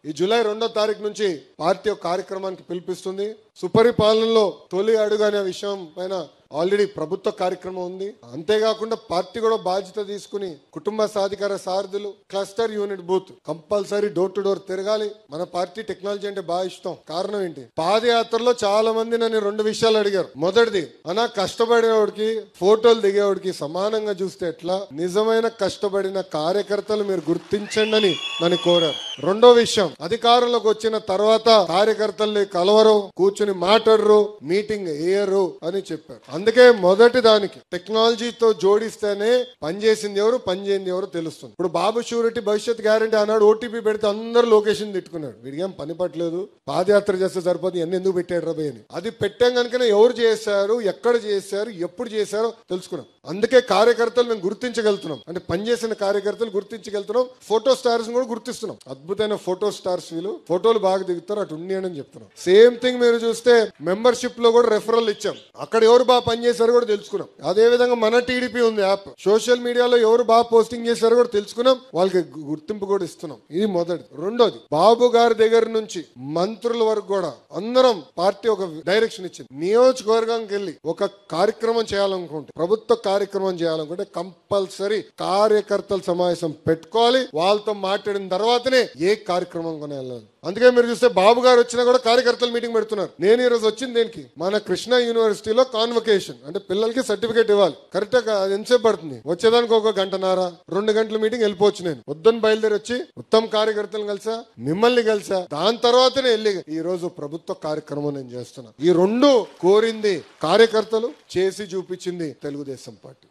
ఈ జూలై 2వ తారీఖు నుంచి పార్టీ ఒక కార్యక్రమానికి పిలిపిస్తుంది. సుపరిపాలనలో తొలి అడుగు అనే విషయం పైన ఆల్రెడీ ప్రభుత్వ కార్యక్రమం ఉంది. అంతేకాకుండా పార్టీ కూడా బాధ్యత తీసుకుని కుటుంబ సాధికార సారథులు, cluster unit booth compulsory door to door తిరగాలి. మన పార్టీ టెక్నాలజీ అంటే బాగా ఇష్టం. కారణం ఏంటి, పాదయాత్రలో చాలా మంది నన్ను 2 విషయాలు అడిగారు. మొదటిది, అన్నా కష్టపడేవాడికి ఫోటోలు దిగేవాడికి సమానంగా చూస్తే ఎట్లా, నిజమైన కష్టపడిన కార్యకర్తలు మీరు గుర్తించండి అని నన్ను కోరారు. రెండో విషయం, అధికారంలోకి వచ్చిన తర్వాత కార్యకర్తల్ని కలవరు, కూర్చుని మాట్లాడరు, మీటింగ్ వేయరు అని చెప్పారు. అందుకే మొదటి దానికి టెక్నాలజీతో జోడిస్తేనే పనిచేసింది ఎవరు, పనిచేయింది ఎవరు తెలుస్తుంది. ఇప్పుడు బాబు షూరిటీ భవిష్యత్ గ్యారంటీ అన్నాడు, ఓటీపీ పెడితే అందరూ లొకేషన్ తిట్టుకున్నాడు. వీడికేం పని పట్టలేదు, పాదయాత్ర చేస్తే సరిపోతుంది, ఎన్ని ఎందుకు పెట్టాడు రబే అని. అది పెట్టాం కనుకనే ఎవరు చేశారు, ఎక్కడ చేశారు, ఎప్పుడు చేశారో తెలుసుకున్నాం. అందుకే కార్యకర్తలు మేము గుర్తించగలుగుతున్నాం, అంటే పనిచేసిన కార్యకర్తలు గుర్తించగలుగుతున్నాం. ఫోటో స్టార్స్ కూడా గుర్తిస్తున్నాం. అద్భుతమైన ఫోటో స్టార్స్, వీళ్ళు ఫోటోలు బాగా దిగుతారు, అటు ఉండి అని చెప్తున్నాం. సేమ్ థింగ్ మీరు చూస్తే మెంబర్షిప్ లో కూడా రెఫరల్ ఇచ్చాం, అక్కడ ఎవరు బాగా పనిచేశారు కూడా తెలుసుకున్నాం. అదే విధంగా మన టీడీపీ ఉంది యాప్, సోషల్ మీడియాలో ఎవరు బాగా పోస్టింగ్ చేశారో కూడా తెలుసుకున్నాం, వాళ్ళకి గుర్తింపు కూడా ఇస్తున్నాం. ఇది మొదటి. రెండోది, బాబు గారి దగ్గర నుంచి మంత్రుల వరకు కూడా అందరం పార్టీ ఒక డైరెక్షన్ ఇచ్చింది. నియోజకవర్గానికి వెళ్ళి ఒక కార్యక్రమం చేయాలనుకుంటే, ప్రభుత్వ కార్యక్రమం చేయాలనుకుంటే కంపల్సరీ కార్యకర్తల సమావేశం పెట్టుకోవాలి. వాళ్ళతో మాట్లాడిన తర్వాతనే ఏ కార్యక్రమం కొని వెళ్ళాలి. అందుకే మీరు చూస్తే బాబు గారు వచ్చినా కూడా కార్యకర్తల మీటింగ్ పెడుతున్నారు. నేను ఈ రోజు వచ్చింది దేనికి, మన కృష్ణా యూనివర్సిటీలో కాన్వకేషన్ అంటే పిల్లలకి సర్టిఫికేట్ ఇవ్వాలి. కరెక్ట్ గా ఎంతసేపు పడుతుంది, వచ్చేదానికి 1 గంటన్నర 2 గంటల మీటింగ్ వెళ్ళిపోవచ్చు. నేను పొద్దున్న బయలుదేరి వచ్చి మొత్తం కార్యకర్తలను కలిసా, మిమ్మల్ని కలిసా, దాని తర్వాతనే వెళ్ళి ఈ రోజు ప్రభుత్వ కార్యక్రమం నేను చేస్తున్నా. ఈ 2 కోరింది కార్యకర్తలు, చేసి చూపించింది తెలుగుదేశం పార్టీ.